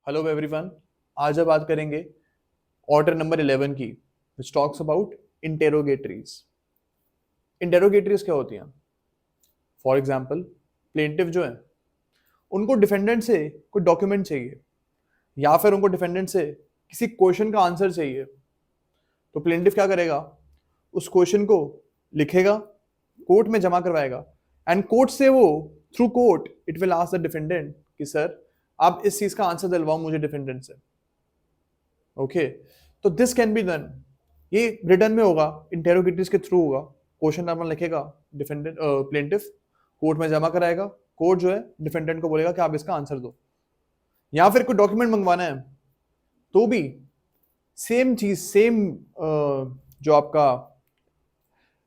Hello everyone. आज हम बात करेंगे ऑर्डर नंबर 11 की, which talks about interrogatories. Interrogatories क्या होती हैं? फॉर एग्जांपल, प्लेंटिफ जो है उनको डिफेंडेंट से कोई डॉक्यूमेंट चाहिए या फिर उनको डिफेंडेंट से किसी क्वेश्चन का आंसर चाहिए। तो प्लेंटिफ क्या करेगा? उस क्वेश्चन को लिखेगा, कोर्ट में जमा करवाएगा, एंड कोर्ट से वो through court it will ask the defendant कि सर आप इस चीज का आंसर दिलवाओ मुझे डिफेंडेंट से। ओके, तो दिस कैन बी डन। ये रिटर्न में होगा, इंटेरोगेटरीज के थ्रू होगा। क्वेश्चन अपना लिखेगा डिफेंडेंट, प्लेंटिफ कोर्ट में जमा कराएगा, कोर्ट जो है डिफेंडेंट को बोलेगा कि आप इसका आंसर दो। या फिर कोई डॉक्यूमेंट मंगवाना है तो भी सेम चीज, सेम जो आपका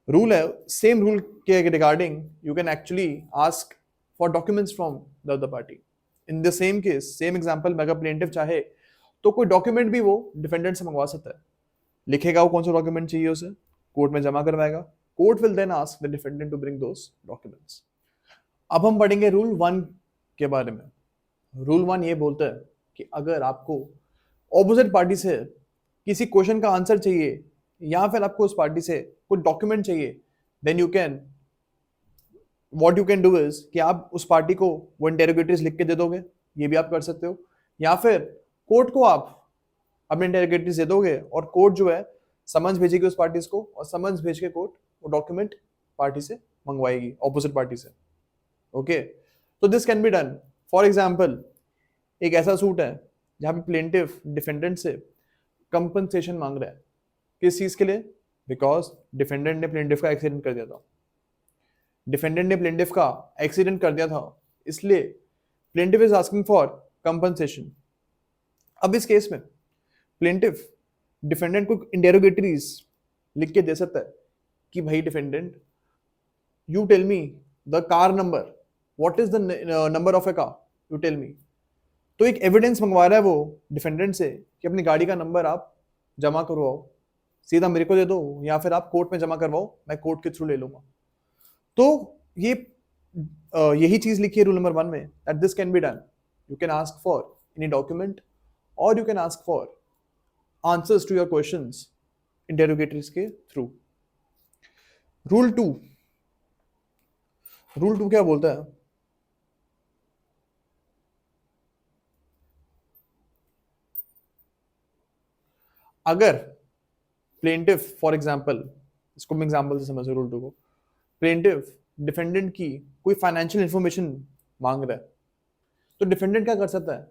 रूल है, सेम रूल के regarding you can actually ask for documents from the other party. In the same case, same example में अगर प्लेंटिफ चाहे तो कोई डॉक्यूमेंट भी वो डिफेंडेंट से मंगवा सकता है। लिखेगा वो कौन सा डॉक्यूमेंट चाहिए उसे, कोर्ट में जमा करवाएगा, court will then ask the defendant to bring those documents. अब हम पढ़ेंगे रूल 1 के बारे में। रूल 1 ये बोलता है कि अगर आपको ऑपोजिट पार्टी से किसी क्वेश्चन का आंसर चाहिए या फिर आपको उस पार्टी से कोई डॉक्यूमेंट चाहिए, then you can, what you can do is कि आप उस पार्टी को वो इंटेरोगेटरीज लिख के दे दोगे, ये भी आप कर सकते हो। या फिर कोर्ट को आप अपने इंटेरोगेटरीज दे दोगे और कोर्ट जो है समन्स भेजेगी उस पार्टीज को, और समन्स भेज के कोर्ट वो डॉक्यूमेंट पार्टी से मंगवाएगी, ऑपोजिट पार्टी से। ओके, तो this can be done. For example, एक ऐसा सूट है जहां पे प्लेंटिफ डिफेंडेंट से कंपनसेशन मांग रहा है। किस चीज के लिए? बिकॉज डिफेंडेंट ने प्लेंटिफ का एक्सीडेंट कर दिया था। डिफेंडेंट ने प्लेंटिफ का एक्सीडेंट कर दिया था, इसलिए plaintiff is asking for compensation. अब इस केस में प्लेंटिफ डिफेंडेंट को इंटेरोगेटरीज लिख के दे सकता है कि भाई defendant, you tell me the car number, what is the number of a car, you tell me. तो एक एविडेंस मंगवा रहा है वो डिफेंडेंट से कि अपनी गाड़ी का नंबर आप जमा करवाओ, सीधा मेरे को दे दो या फिर आप कोर्ट में जमा करवाओ, मैं कोर्ट के थ्रू ले लूंगा। तो ये यही चीज लिखी है रूल नंबर 1 में, that this can be done. You can ask for any document और you can ask for answers to your questions interrogatories के थ्रू। रूल 2, रूल 2 क्या बोलता है? अगर प्लेंटिफ, फॉर एग्जांपल, इसको मैं एग्जांपल से समझो रूल 2 को। प्लेंटिफ डिफेंडेंट की कोई फाइनेंशियल इंफॉर्मेशन मांग रहा है, तो डिफेंडेंट क्या कर सकता है?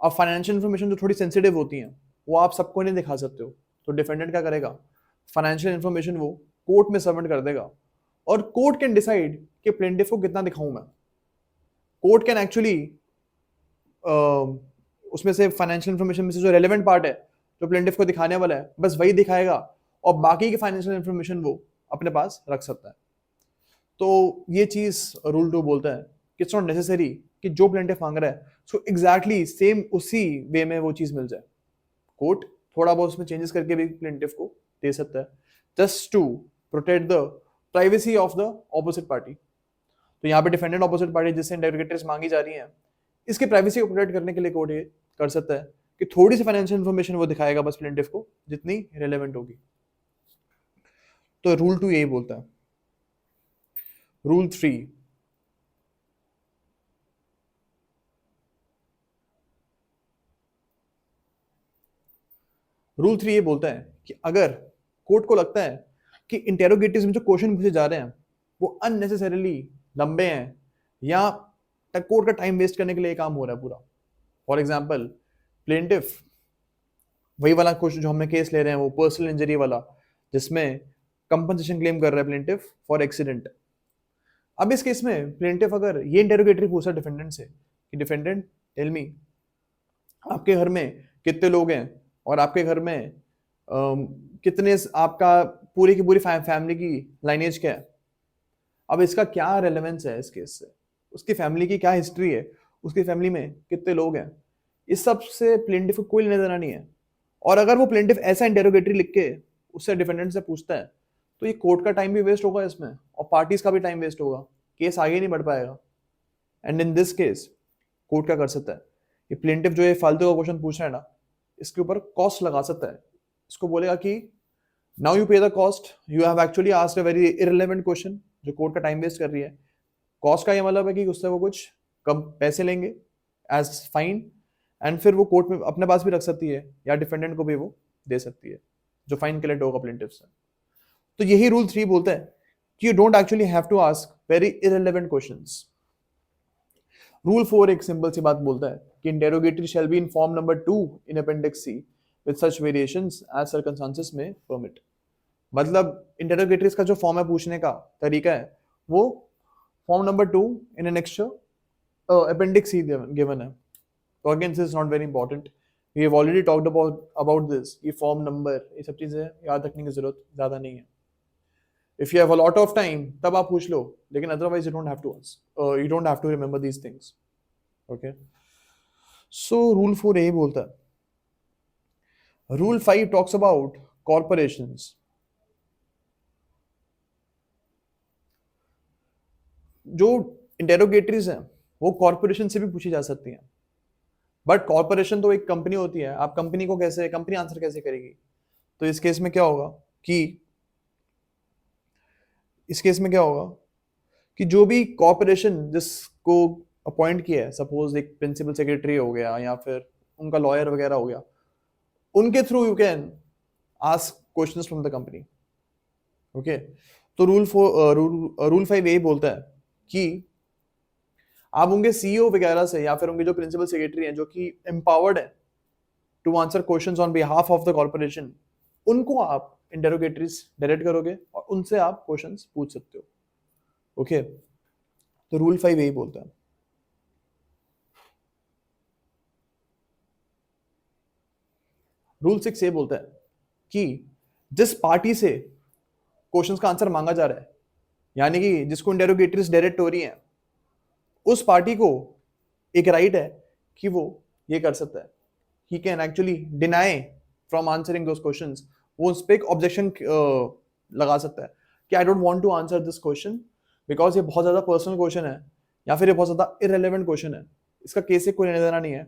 अब फाइनेंशियल इंफॉर्मेशन जो थोड़ी सेंसिटिव होती हैं वो आप सबको नहीं दिखा सकते हो, तो डिफेंडेंट क्या करेगा? फाइनेंशियल इंफॉर्मेशन वो कोर्ट में सबमिट कर देगा, और कोर्ट कैन डिसाइड कि प्लेंटिफ को कितना दिखाऊं मैं। कोर्ट कैन एक्चुअली उसमें से फाइनेंशियल इंफॉर्मेशन में से जो रेलेवेंट पार्ट है, जो प्लेंटिफ को दिखाने वाला है, बस वही दिखाएगा, और बाकी की फाइनेंशियल इंफॉर्मेशन वो अपने पास रख सकता है। तो ये चीज रूल 2 बोलता है कि इट्स नॉट नेसेसरी कि जो प्लेंटिफ मांग रहा है सो एग्जैक्टली सेम उसी वे में वो चीज मिल जाए। कोर्ट थोड़ा बहुत उसमें चेंजेस करके भी प्लेंटिफ को दे सकता है, just to protect the privacy of the opposite party. तो यहाँ पे डिफेंडेंट ऑपोजिट पार्टी जिससे इंटेरोगेटरीज मांगी जा रही है, इसकी प्राइवेसी को प्रोटेक्ट करने के लिए कोर्ट ये कर सकता है कि थोड़ी सी फाइनेंशियल इंफॉर्मेशन वो दिखाएगा बस प्लेंटिफ को, जितनी रिलेवेंट होगी। तो रूल 2 यही बोलता है। रूल 3, रूल 3 ये बोलता है कि अगर कोर्ट को लगता है कि इंटेरोगेटिव्स में जो क्वेश्चन पूछे जा रहे हैं वो अननेसेसरीली लंबे हैं, या कोर्ट का टाइम वेस्ट करने के लिए काम हो रहा है पूरा। फॉर एग्जाम्पल, प्लेंटिफ वही वाला क्वेश्चन जो हमने केस ले रहे हैं, वो पर्सनल इंजरी वाला, जिसमें कंपनसेशन क्लेम कर रहा है प्लेंटिफ फॉर एक्सीडेंट। अब इस केस में प्लेंटिफ अगर ये इंटेरोगेटरी पूछा डिफेंडेंट से कि डिफेंडेंट टेल मी, आपके घर में कितने लोग हैं और आपके घर में कितने, आपका पूरी की पूरी फैमिली की लाइनेज क्या है। अब इसका क्या रेलेवेंस है इस केस से, उसकी फैमिली की क्या हिस्ट्री है, उसकी फैमिली में कितने लोग हैं, इस सब से प्लेंटिफ को कोई लेना देना नहीं है। और अगर वो प्लेंटिफ ऐसा इंटेरोगेटरी लिख के उससे डिफेंडेंट से पूछता है तो ये कोर्ट का टाइम भी वेस्ट होगा इसमें, और पार्टीज का भी टाइम वेस्ट होगा, केस आगे नहीं बढ़ पाएगा। And in this case court क्या कर सकता है? कि प्लेंटिफ जो ये फालतू का क्वेश्चन पूछ रहा है ना, इसके ऊपर कॉस्ट लगा सकता है। इसको बोलेगा कि नाउ यू पे the cost, you have actually asked a very irrelevant question जो कोर्ट का टाइम वेस्ट कर रही है। कॉस्ट का ये मतलब है कि उससे वो कुछ कम पैसे लेंगे एज फाइन, एंड फिर वो कोर्ट में अपने पास भी रख सकती है या डिफेंडेंट को भी वो दे सकती है जो फाइन कलेक्ट होगा प्लेंटिफ से। तो यही रूल 3 बोलता है कि you don't actually have to ask very irrelevant questions. Rule 4 एक सिंपल सी बात बोलता है कि interrogatory shall be in form number 2 in appendix C with such variations as circumstances में परमिट। मतलब इंटेरोगेटरीज का जो फॉर्म है पूछने का तरीका है वो form number 2 in an extra appendix C given है। तो again this is not very important, we have already talked about this. ये फॉर्म नंबर ये सब चीजें याद रखने की जरूरत ज्यादा नहीं है। If you have a lot of time तब आप पूछ लो, लेकिन otherwise you don't have to you don't have to remember these things. Okay, so rule 4 यही बोलता है। Rule 5 talks about corporations. जो इंटेरोगेटरीज हैं वो कॉर्पोरेशन से भी पूछी जा सकती हैं, बट कॉर्पोरेशन तो एक कंपनी होती है, आप कंपनी को कैसे कंपनी आंसर कैसे करेगी? तो इस केस में क्या होगा कि जो भी कॉर्पोरेशन जिसको अपॉइंट किया है, सपोज एक प्रिंसिपल सेक्रेटरी हो गया या फिर उनका लॉयर वगैरह हो गया, उनके through you can ask questions from the company. Okay, तो रूल 5 यही बोलता है कि आप उनके सीईओ वगैरह से या फिर उनके जो प्रिंसिपल सेक्रेटरी हैं जो कि एम्पावर्ड है to answer questions on behalf of the corporation, उनको आप इंटेरोगेटरीज डायरेक्ट करोगे और उनसे आप क्वेश्चंस पूछ सकते हो। ओके, तो रूल 5 यही बोलता है। रूल 6 ये बोलता है कि जिस पार्टी से क्वेश्चंस का आंसर मांगा जा रहा है, यानी कि जिसको इंटेरोगेटरीज डायरेक्ट हो रही हैं, उस पार्टी को एक राइट है कि वो ये कर सकता है, he can actually deny from answering those questions. वो उस पर एक ऑब्जेक्शन लगा सकता है कि I don't want to answer this question because ये बहुत ज्यादा पर्सनल क्वेश्चन है या फिर ये बहुत ज्यादा इररिलेवेंट क्वेश्चन है, इसका केस से कोई लेना देना नहीं है।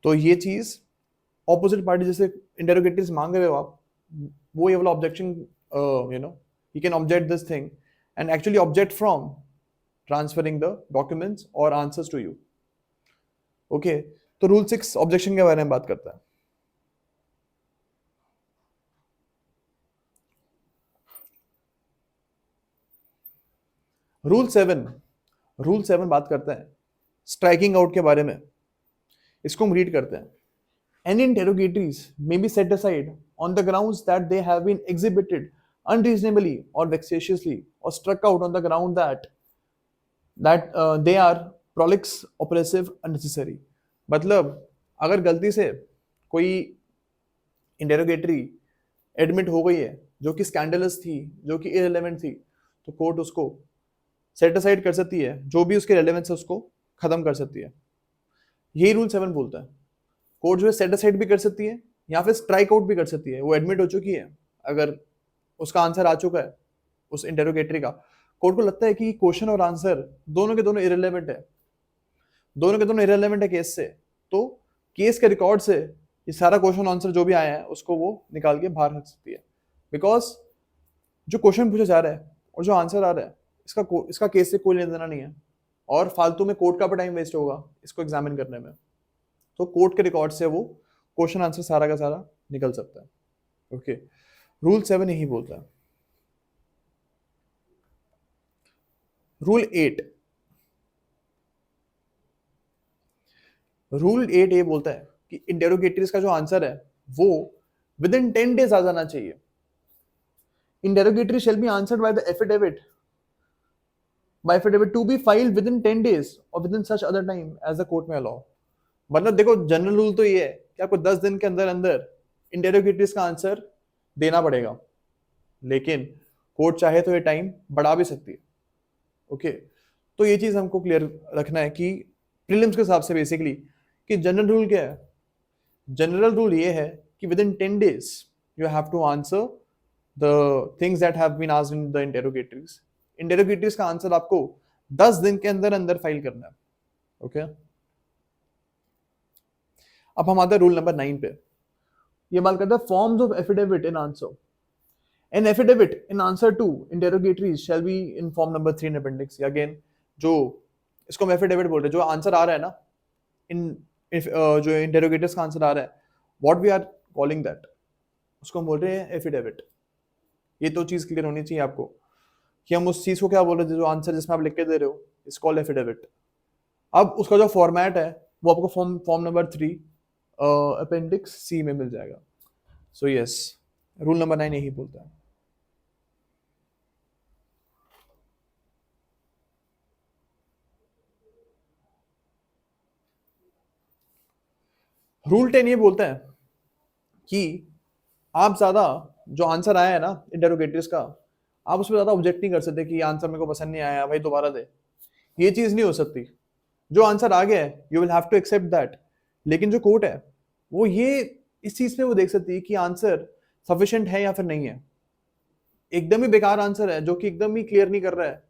तो ये चीज ऑपोजिट पार्टी जैसे इंटेरोगेटरीज मांग रहे हो आप, वो ये वाला objection he can object this thing and actually object from transferring the documents और आंसर्स टू यू। ओके, तो रूल 6 ऑब्जेक्शन के बारे में बात करता है। रूल 7 बात करता है स्ट्राइकिंग आउट के बारे में। इसको हम रीड करते हैं। Any interrogatories may be set aside on the grounds that they have been exhibited unreasonably or vexatiously or struck out on the ground that they are prolix, oppressive, unnecessary। मतलब अगर गलती से कोई इंटेरोगेटरी एडमिट हो गई है जो कि स्कैंडलस थी, जो कि इररिलेवेंट थी, तो कोर्ट उसको सेट असाइड कर सकती है, जो भी उसके रेलेवेंस है उसको खत्म कर सकती है। यही रूल 7 बोलता है। कोर्ट जो है सेट असाइड भी कर सकती है या फिर स्ट्राइक आउट भी कर सकती है। वो एडमिट हो चुकी है, अगर उसका आंसर आ चुका है उस इंटेरोगेटरी का, कोर्ट को लगता है कि क्वेश्चन और आंसर दोनों के दोनों इररिलेवेंट है, दोनों के दोनों इररिलेवेंट है केस से, तो केस के रिकॉर्ड से ये सारा क्वेश्चन आंसर जो भी आया है उसको वो निकाल के बाहर रख सकती है। बिकॉज जो क्वेश्चन पूछा जा रहा है और जो आंसर आ रहा है इसका केस से कोई लेना देना नहीं है, और फालतू में कोर्ट का भी टाइम वेस्ट होगा इसको एग्जामिन करने में। तो कोर्ट के रिकॉर्ड से वो क्वेश्चन आंसर सारा का सारा निकल सकता है। ओके, रूल 7 यही बोलता है। रूल 8 ये बोलता है कि इंटेरोगेटरीज का जो आंसर है वो विद इन 10 डेज आ जाना चाहिए। Interrogatory shall be answered by the affidavit to be filed within 10 days और within such other time as the court में अलाउ। मतलब देखो, जनरल रूल तो ये है कि आपको 10 दिन के अंदर अंदर इंटेरोगेटरीज का आंसर देना पड़ेगा, लेकिन कोर्ट चाहे तो ये टाइम बढ़ा भी सकती है। ओके, तो ये चीज हमको क्लियर रखना है कि प्रीलिम्स के हिसाब से बेसिकली कि जनरल रूल क्या है। जनरल रूल ये है कि within 10 days you have to answer the things that have been asked in the interrogatories. Interrogatories का आंसर आपको 10 दिन के अंदर अंदर फाइल करना है। ओके, अब हम आते हैं रूल नंबर 9 पे। ये बात करता है forms of affidavit in answer. An affidavit in answer to interrogatories shall be in form number 3 in appendix. Again जो इसको हम एफिडेविट बोल रहे हैं, जो आंसर आ रहा है ना इन जो इंटेरोगेटर्स का आंसर आ रहा है, what we are calling that, उसको हम बोल रहे हैं एफिडेविट। ये तो चीज क्लियर होनी चाहिए आपको कि हम उस चीज को क्या बोल रहे थे, जो आंसर जिसमें आप लिख के दे रहे हो इज कॉल्ड एफिडेविट। अब उसका जो फॉर्मेट है वो आपको फॉर्म फॉर्म नंबर 3 अपेंडिक्स सी में मिल जाएगा। सो यस, रूल नंबर 9 यही बोलता है। रूल 10 ये बोलता है कि आप ज्यादा जो आंसर आया है ना इंटेरोगेटर्स का, आप उसमें ज्यादा ऑब्जेक्ट नहीं कर सकते कि आंसर मेरे को पसंद नहीं आया भाई दोबारा दे। ये चीज नहीं हो सकती। जो आंसर आ गया है you will have to accept that. लेकिन जो कोर्ट है वो ये इस चीज में वो देख सकती है कि आंसर सफिशिएंट है या फिर नहीं है। एकदम ही बेकार आंसर है जो कि एकदम ही क्लियर नहीं कर रहा है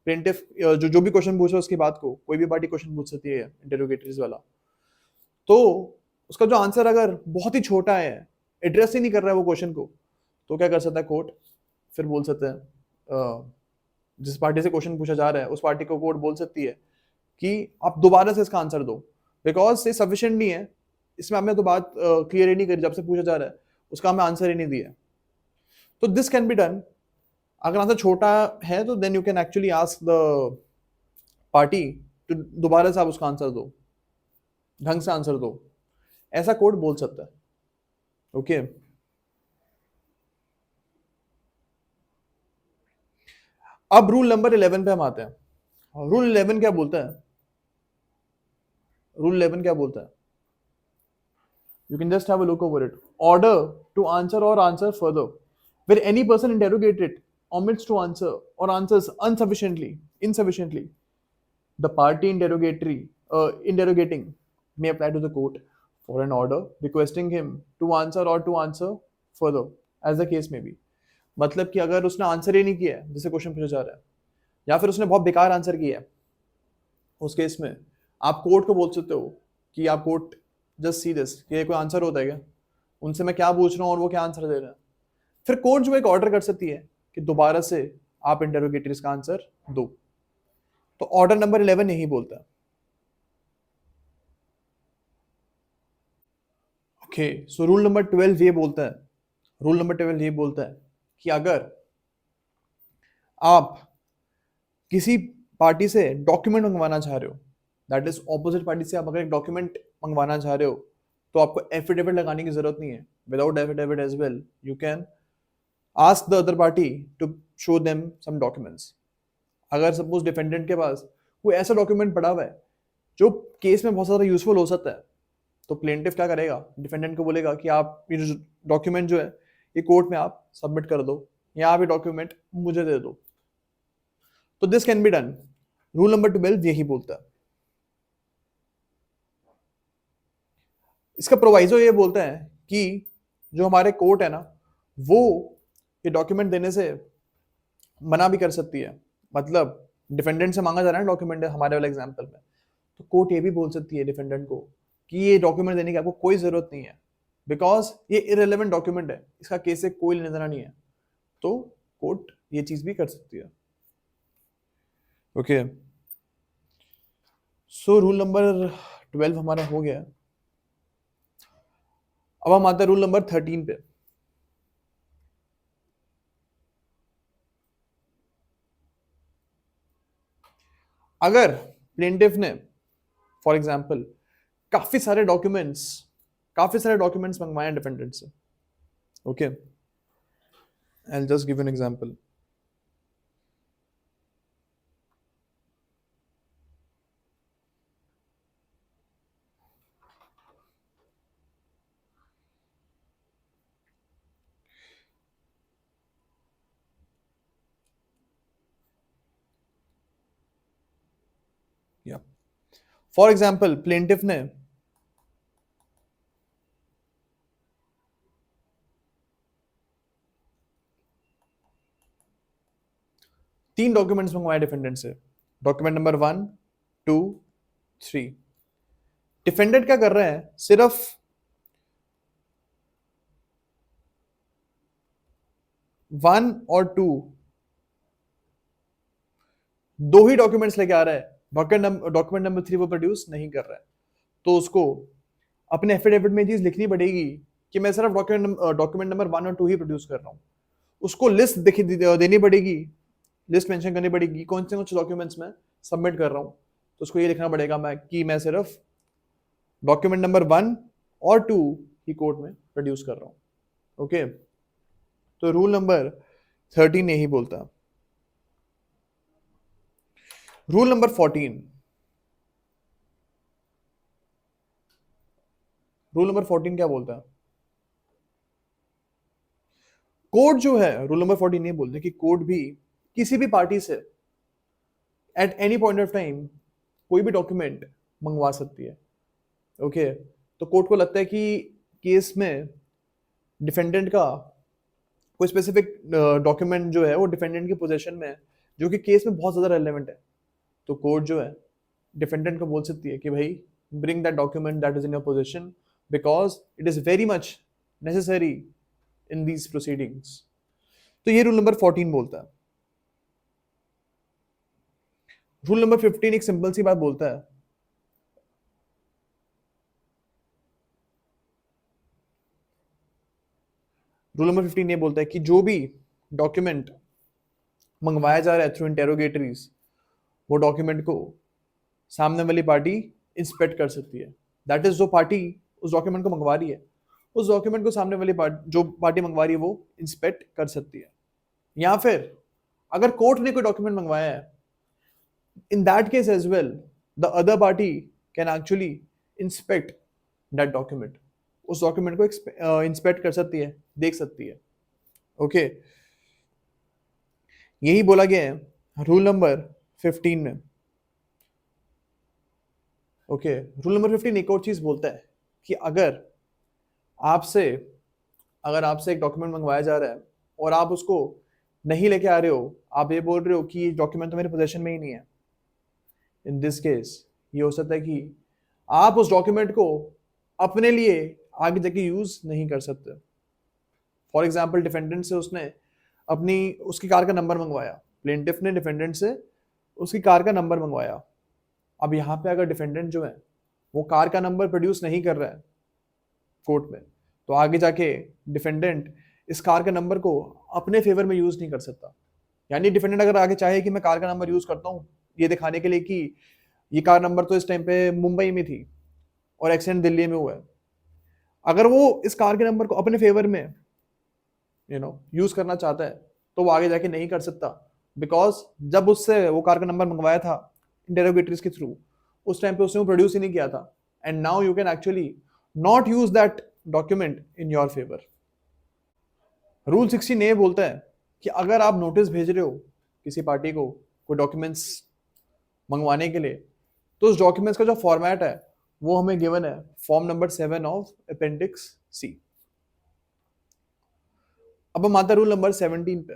प्लेंटिफ, जो भी क्वेश्चन पूछा उसकी बात को कोई भी पार्टी क्वेश्चन पूछ सकती है इंटेरोगेटरीज वाला। तो उसका जो आंसर अगर बहुत ही छोटा है, एड्रेस ही नहीं कर रहा है वो क्वेश्चन को, तो क्या कर सकता है कोर्ट, फिर बोल सकते हैं जिस पार्टी से क्वेश्चन पूछा जा रहा है उस पार्टी को कोर्ट बोल सकती है कि आप दोबारा से इसका आंसर दो, बिकॉज ये सफिशिएंट नहीं है, इसमें आपने तो बात क्लियर ही नहीं करी जब से पूछा जा रहा है, उसका हमें आंसर ही नहीं दिया। तो दिस कैन बी डन। अगर आंसर छोटा है तो then you can actually ask the party to दोबारा से आप उसका आंसर दो, ढंग से आंसर दो, ऐसा कोर्ट बोल सकता है। ओके अब रूल नंबर 11 पे हम आते हैं। रूल 11 क्या बोलता है? रूल 11 क्या बोलता है? You can just have a look over it. Order to answer or answer further. Where any person interrogated omits to answer or answers insufficiently, the party interrogating may apply to the court for an order requesting him to answer or to answer further, as the case may be. मतलब कि अगर उसने answer ही नहीं किया है जिसे question पूछा जा रहा है, या फिर उसने बहुत बेकार आंसर किया है, उस केस में आप कोर्ट को बोल सकते हो कि आप कोर्ट जस्ट सी दिस, कि ये कोई आंसर होता है क्या, उनसे मैं क्या पूछ रहा हूँ और वो क्या आंसर दे रहे हैं। फिर कोर्ट जो एक ऑर्डर कर सकती है कि दोबारा से आप इंटेरोगेटरीज का आंसर दो। तो ऑर्डर नंबर 11 यही बोलता है। ओके सो रूल नंबर 12 ये बोलता है, रूल नंबर 12 ये बोलता है कि अगर आप किसी पार्टी से डॉक्यूमेंट मंगवाना चाह रहे हो, दैट इज ऑपोजिट पार्टी से आप अगर एक डॉक्यूमेंट मंगवाना चाह रहे हो, तो आपको एफिडेविट लगाने की जरूरत नहीं है। Without affidavit as well you can ask the other party to show them some documents. अगर सपोज डिफेंडेंट के पास कोई ऐसा डॉक्यूमेंट पड़ा हुआ है जो केस में बहुत ज़्यादा यूजफुल हो सकता है, तो प्लेंटिफ क्या करेगा, डिफेंडेंट को बोलेगा कि आप ये जो डॉक्यूमेंट जो है ये कोर्ट में आप सबमिट कर दो, या आप ये डॉक्यूमेंट मुझे दे दो। तो this can be done. Rule number 12 यही बोलता है। इसका प्रोवाइजो ये बोलता है कि जो हमारे कोर्ट है ना, वो ये डॉक्यूमेंट देने से मना भी कर सकती है। मतलब डिफेंडेंट से मांगा जा रहा है डॉक्यूमेंट हमारे वाले एग्जांपल में, तो कोर्ट ये भी बोल सकती है डिफेंडेंट को कि ये डॉक्यूमेंट देने की आपको कोई जरूरत नहीं है, बिकॉज ये इरेलीवेंट डॉक्यूमेंट है, इसका केस से कोई लेना देना नहीं है। तो कोर्ट ये चीज भी कर सकती है। ओके सो रूल नंबर 12 हमारा हो गया। अब हम आते हैं रूल नंबर 13 पे। अगर प्लेंटिफ ने फॉर एग्जांपल काफी सारे डॉक्यूमेंट्स मंगवाए हैं डिफेंडेंट से, okay I will just give an example. या फॉर एग्जांपल प्लेंटिफ ने तीन डॉक्यूमेंट्स मंगवाए डिफेंडेंट से, डॉक्यूमेंट नंबर 1, 2, 3। डिफेंडेंट क्या कर रहे हैं, सिर्फ वन और टू, दो ही डॉक्यूमेंट्स लेके आ रहा है, डॉक्यूमेंट नंबर 3 वो प्रोड्यूस नहीं कर रहा है, तो उसको अपने एफिडेविट में चीज लिखनी पड़ेगी कि मैं सिर्फ डॉक्यूमेंट नंबर 1 और 2 ही प्रोड्यूस कर रहा हूँ। उसको लिस्ट देनी पड़ेगी, लिस्ट मेंशन करनी पड़ेगी कौन से डॉक्यूमेंट्स में सबमिट कर रहा हूँ, तो उसको ये लिखना पड़ेगा मैं सिर्फ डॉक्यूमेंट नंबर 1 और 2 ही कोर्ट में प्रोड्यूस कर रहा हूँ। ओके, तो रूल नंबर 13 यही बोलता है। रूल नंबर 14, रूल नंबर 14 क्या बोलता है? कोर्ट जो है, रूल नंबर 14 ये बोलते हैं कि कोर्ट भी किसी भी पार्टी से at any point of time कोई भी डॉक्यूमेंट मंगवा सकती है। ओके, तो कोर्ट को लगता है कि केस में डिफेंडेंट का कोई स्पेसिफिक डॉक्यूमेंट जो है वो डिफेंडेंट के पोजीशन में है, जो कि केस में बहुत ज़्यादा रेलेवेंट है, तो कोर्ट जो है डिफेंडेंट को बोल सकती है कि भाई bring that document that is in your position because it is very much necessary in these proceedings. तो ये रूल नंबर 14 बोलता है। रूल नंबर 15 एक सिंपल सी बात बोलता है, रूल नंबर 15 ये बोलता है कि जो भी डॉक्यूमेंट मंगवाया जा रहा है थ्रू इंटेरोगेटरीज, वो डॉक्यूमेंट को सामने वाली पार्टी इंस्पेक्ट कर सकती है। दैट इज जो पार्टी उस डॉक्यूमेंट को मंगवा रही है, उस डॉक्यूमेंट को सामने वाली पार्टी, जो पार्टी मंगवा रही है, वो इंस्पेक्ट कर सकती है। या फिर अगर कोर्ट ने कोई डॉक्यूमेंट मंगवाया है, in that case as well the other party can actually inspect that document, उस डॉक्यूमेंट को इंस्पेक्ट कर सकती है, देख सकती है। ओके, यही बोला गया है रूल नंबर 15 में। ओके, रूल नंबर 15 एक और चीज बोलता है कि आपसे अगर आपसे एक डॉक्यूमेंट मंगवाया जा रहा है और आप उसको नहीं लेके आ रहे हो, आप ये बोल रहे हो कि डॉक्यूमेंट तो मेरे पोजीशन में ही नहीं है, इन दिस केस ये हो सकता है कि आप उस डॉक्यूमेंट को अपने लिए आगे जाके यूज नहीं कर सकते। फॉर एग्जाम्पल, डिफेंडेंट से उसने उसकी कार का नंबर मंगवाया, प्लेंटिफ ने डिफेंडेंट से उसकी कार का नंबर मंगवाया। अब यहाँ पे अगर डिफेंडेंट जो है वो कार का नंबर प्रोड्यूस नहीं कर रहा है कोर्ट में, तो आगे जाके डिफेंडेंट इस कार के नंबर को अपने फेवर में यूज नहीं कर सकता। यानी डिफेंडेंट अगर आगे चाहे कि मैं कार का नंबर यूज करता हूँ ये दिखाने के लिए कि ये कार नंबर तो इस टाइम पे मुंबई में थी और एक्सीडेंट दिल्ली में हुआ है, अगर वो इस कार के नंबर को अपने फेवर में यूज करना चाहता है तो वो आगे जाके नहीं कर सकता, बिकॉज जब उससे वो कार का नंबर मंगवाया था इंटेरोगेटरीज के थ्रू, उस टाइम पे उसने वो प्रोड्यूस ही नहीं किया था, and now you can actually not use that document in your favour. Rule 16 ये बोलता है कि अगर आप नोटिस भेज रहे हो किसी पार्टी को कोई डॉक्यूमेंट्स मंगवाने के लिए, तो उस डॉक्यूमेंट्स का जो फॉर्मेट है वो हमें गिवन है फॉर्म नंबर 7 ऑफ अपेंडिक्स सी। अब हम आते हैं रूल नंबर 17 पे।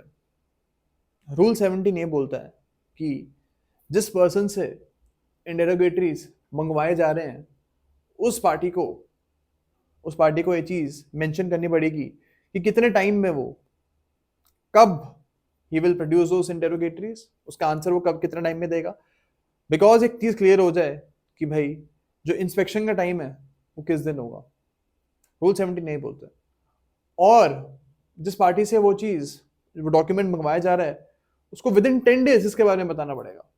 रूल 17 ये बोलता है कि जिस पर्सन से इंटेरोगेटरीज मंगवाए जा रहे हैं उस पार्टी को ये चीज मेंशन करनी पड़ेगी कि कितने टाइम में कब he will produce those interrogatories, उसका आंसर वो कब कितने टाइम में देगा, बिकॉज एक चीज क्लियर हो जाए कि भाई जो इंस्पेक्शन का टाइम है वो किस दिन होगा। रूल 17 नहीं बोलते। और जिस पार्टी से वो डॉक्यूमेंट मंगवाया जा रहा है उसको विद इन 10 डेज इसके बारे में बताना पड़ेगा।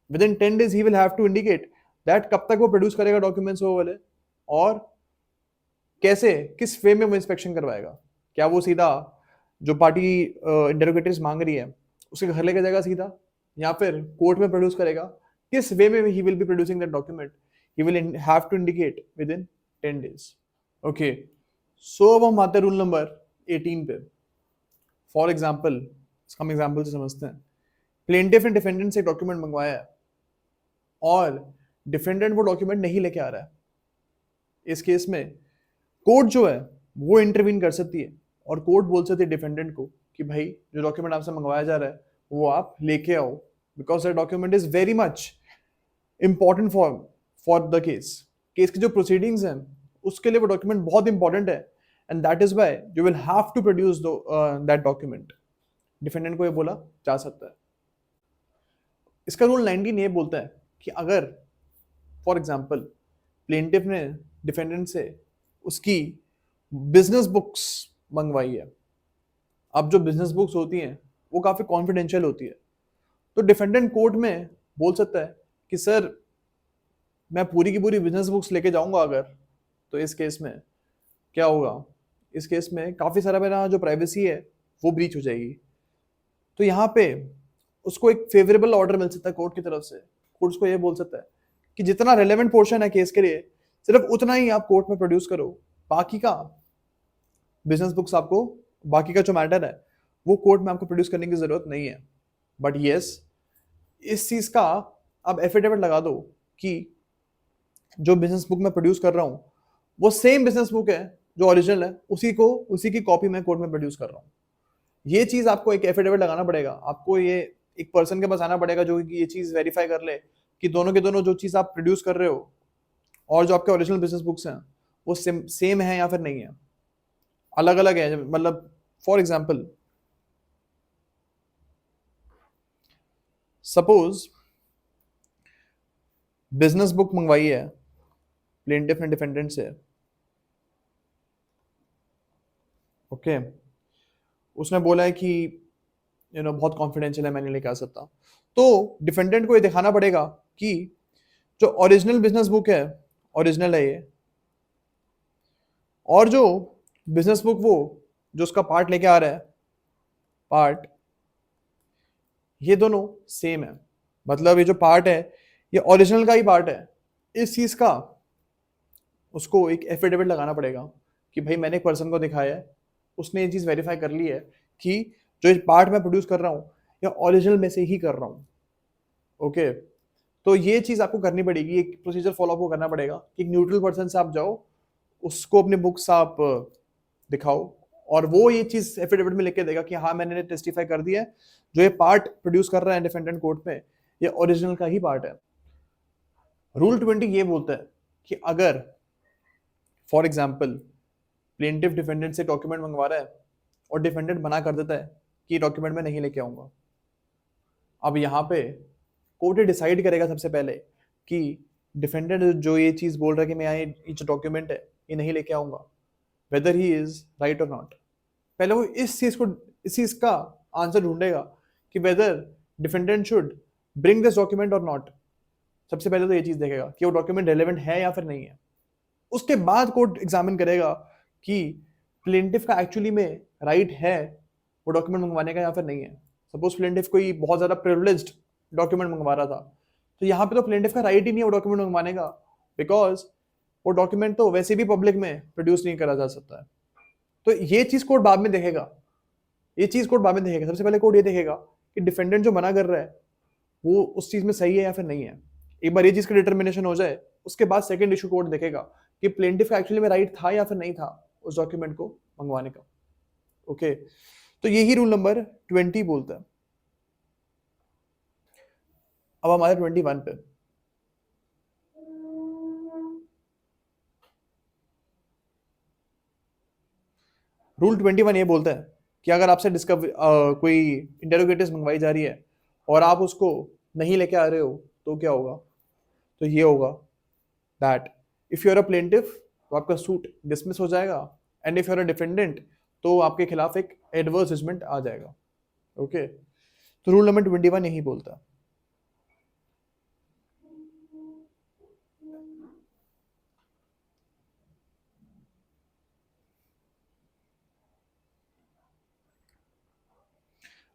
Within 10 days he will have to indicate that कब तक वो प्रोड्यूस करेगा डॉक्यूमेंट्स वो वाले, और कैसे किस वे में वो इंस्पेक्शन करवाएगा। क्या वो सीधा जो पार्टी इंटेरोगेटर्स मांग रही है उसके घर लेके जाएगा सीधा, या फिर कोर्ट में प्रोड्यूस करेगा, किस वे में he will be producing that document, he will have to indicate within 10 days. Okay, so अब हम आते हैं रूल नंबर 18 पे। फॉर एग्जाम्पल, हम एग्जाम्पल से समझते हैं, प्लेंटिफ एंड डिफेंडेंट से डॉक्यूमेंट मंगवाया है और डिफेंडेंट वो डॉक्यूमेंट नहीं लेके आ रहा है। इस केस में कोर्ट जो है वो इंटरवीन कर सकती है और कोर्ट बोल सकती है डिफेंडेंट को कि भाई जो डॉक्यूमेंट आपसे मंगवाया जा रहा है वो आप लेके आओ, because that document is very much important for the case. Case की जो प्रोसीडिंग्स हैं उसके लिए वो डॉक्यूमेंट बहुत इंपॉर्टेंट है, and that is why you will have to produce that document. Defendant को ये बोला जा सकता है। इसका रूल 19 ये बोलता है कि अगर फॉर एग्जाम्पल प्लेंटिफ ने डिफेंडेंट से उसकी बिजनेस बुक्स मंगवाई है, अब जो बिजनेस बुक्स होती हैं वो काफ़ी कॉन्फिडेंशियल होती है, तो डिफेंडेंट कोर्ट में बोल सकता है कि सर मैं पूरी की पूरी बिजनेस बुक्स लेके जाऊंगा अगर, तो इस केस में क्या होगा, इस केस में काफ़ी सारा मेरा जो प्राइवेसी है वो ब्रीच हो जाएगी। तो यहाँ पे उसको एक फेवरेबल ऑर्डर मिल सकता है कोर्ट की तरफ से। कोर्ट उसको ये बोल सकता है कि जितना रेलेवेंट पोर्शन है केस के लिए सिर्फ उतना ही आप कोर्ट में प्रोड्यूस करो, बाकी का बिजनेस बुक्स आपको, बाकी का जो मैटर है वो कोर्ट में आपको प्रोड्यूस करने की जरूरत नहीं है। बट यस, इस चीज का आप एफिडेविट लगा दो कि जो बिजनेस बुक मैं प्रोड्यूस कर रहा हूँ वो सेम बिजनेस बुक है जो ओरिजिनल है, उसी की कॉपी मैं कोर्ट में प्रोड्यूस कर रहा हूँ। ये चीज आपको एक एफिडेविट लगाना पड़ेगा, आपको ये एक पर्सन के पास आना पड़ेगा जो ये चीज वेरीफाई कर ले कि दोनों के दोनों जो चीज आप प्रोड्यूस कर रहे हो और जो आपके ओरिजिनल बिजनेस बुक्स हैं वो सेम है या फिर नहीं है, अलग अलग है। मतलब for example suppose business book मंगवाई है प्लेंटिफ ने डिफेंडेंट से, ओके उसने बोला है कि बहुत कॉन्फिडेंशियल है, मैं नहीं लेके आ सकता, तो डिफेंडेंट को ये दिखाना पड़ेगा कि जो ओरिजिनल बिजनेस बुक है ओरिजिनल है ये, और जो बिजनेस बुक वो जो उसका पार्ट लेके आ रहा है पार्ट, ये दोनों सेम है। मतलब ये जो पार्ट है ये ओरिजिनल का ही पार्ट है। इस चीज का उसको एक एफिडेविट लगाना पड़ेगा कि भाई मैंने एक पर्सन को दिखाया है, उसने ये चीज वेरीफाई कर ली है कि जो पार्ट मैं प्रोड्यूस कर रहा हूँ या ओरिजिनल में से ही कर रहा हूँ। ओके, तो ये चीज आपको करनी पड़ेगी, एक प्रोसीजर फॉलो आपको करना पड़ेगा कि एक न्यूट्रल पर्सन से आप जाओ, उसको अपने बुक्स आप दिखाओ और वो ये चीज एफिडेविट में लिख के देगा कि हाँ मैंने टेस्टिफाई कर दिया है जो ये पार्ट प्रोड्यूस कर रहा है डिफेंडेंट कोर्ट में ये ओरिजिनल का ही पार्ट है। रूल 20 ये बोलता है कि अगर फॉर एग्जाम्पल प्लेंटिफ डिफेंडेंट से डॉक्यूमेंट मंगवा रहा है और डिफेंडेंट मना कर देता है कि डॉक्यूमेंट मैं नहीं लेके आऊंगा, अब यहाँ पे कोर्ट डिसाइड करेगा सबसे पहले कि डिफेंडेंट जो ये चीज बोल रहा है कि मैं ये जो डॉक्यूमेंट है ये नहीं लेके आऊंगा, वेदर ही इज राइट और नॉट। पहले वो इस चीज का आंसर ढूंढेगा कि whether defendant should bring this document और नॉट। सबसे पहले तो ये चीज देखेगा कि वो डॉक्यूमेंट रेलेवेंट है या फिर नहीं है। उसके बाद कोर्ट एग्जामिन करेगा कि प्लेंटिफ का एक्चुअली में राइट है वो डॉक्यूमेंट मंगवाने का या फिर नहीं है। सपोज प्लेंटिफ कोई बहुत ज्यादा प्रिविलेज्ड डॉक्यूमेंट मंगवा रहा था, तो यहाँ पे तो प्लेंटिफ का राइट ही नहीं है वो डॉक्यूमेंट मंगवाने का, बिकॉज वो डॉक्यूमेंट तो वैसे भी पब्लिक में प्रोड्यूस नहीं करा जा सकता है। तो ये चीज कोर्ट बाद में देखेगा, ये चीज कोर्ट बाद में देखेगा। सबसे पहले कोर्ट ये देखेगा कि डिफेंडेंट जो मना कर रहा है वो उस चीज में सही है या फिर नहीं है। एक बार ये चीज का डिटर्मिनेशन हो जाए उसके बाद सेकंड इशू कोर्ट देखेगा कि प्लेंटिफ का एक्चुअली में राइट था या फिर नहीं था उस डॉक्यूमेंट को मंगवाने का। ओके, तो यही रूल नंबर 20 बोलता है। अब हमारे 21 पे रूल 21 ये बोलता है कि अगर आपसे कोई इंटेरोगेटिव्स मंगवाई जा रही है और आप उसको नहीं लेके आ रहे हो तो क्या होगा, तो ये होगा that if you are a plaintiff तो आपका सूट डिसमिस हो जाएगा, and if you are a defendant तो आपके खिलाफ एक एडवर्स जजमेंट आ जाएगा। ओके, तो रूल नंबर 21 यही बोलता है।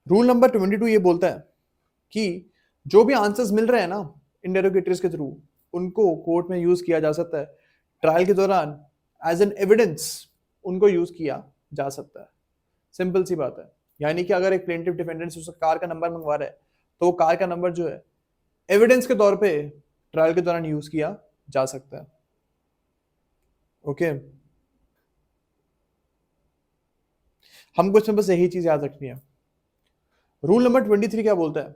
रूल नंबर 22 ये बोलता है कि जो भी आंसर्स मिल रहे हैं ना इंटेरोगेटर्स के थ्रू उनको कोर्ट में यूज किया जा सकता है, ट्रायल के दौरान एज एन एविडेंस उनको यूज किया जा सकता है। सिंपल सी बात है, यानी कि अगर एक प्लेंटिफ डिफेंडेंट से उसका कार का नंबर मंगवा रहा है तो वो कार का नंबर जो है एविडेंस के तौर पे ट्रायल के दौरान यूज किया जा सकता है। ओके, हमको इसमें बस यही चीज याद रखनी है। रूल नंबर 23 क्या बोलता है,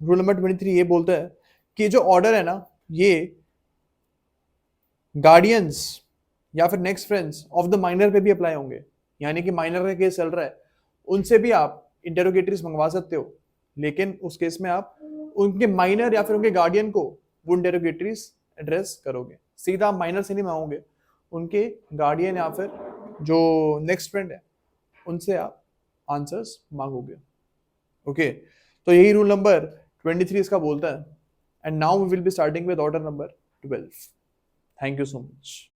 रूल नंबर 23 ये बोलता है कि जो ऑर्डर है ना ये गार्डियंस या फिर next friends of the minor पे भी अप्लाई होंगे, यानी कि माइनर का केस चल रहा है, उनसे भी आप इंटेरोगेटरीज मंगवा सकते हो, लेकिन उस केस में आप उनके माइनर या फिर उनके गार्डियन को वो इंटेरोगेटरीज एड्रेस करोगे, सीधा माइनर से नहीं मांगोगे, उनके गार्डियन या फिर जो नेक्स्ट फ्रेंड है उनसे आप आंसर्स मांगोगे। ओके, तो यही रूल नंबर 23 इसका बोलता है। And now we will be starting with order number 12। Thank you so much.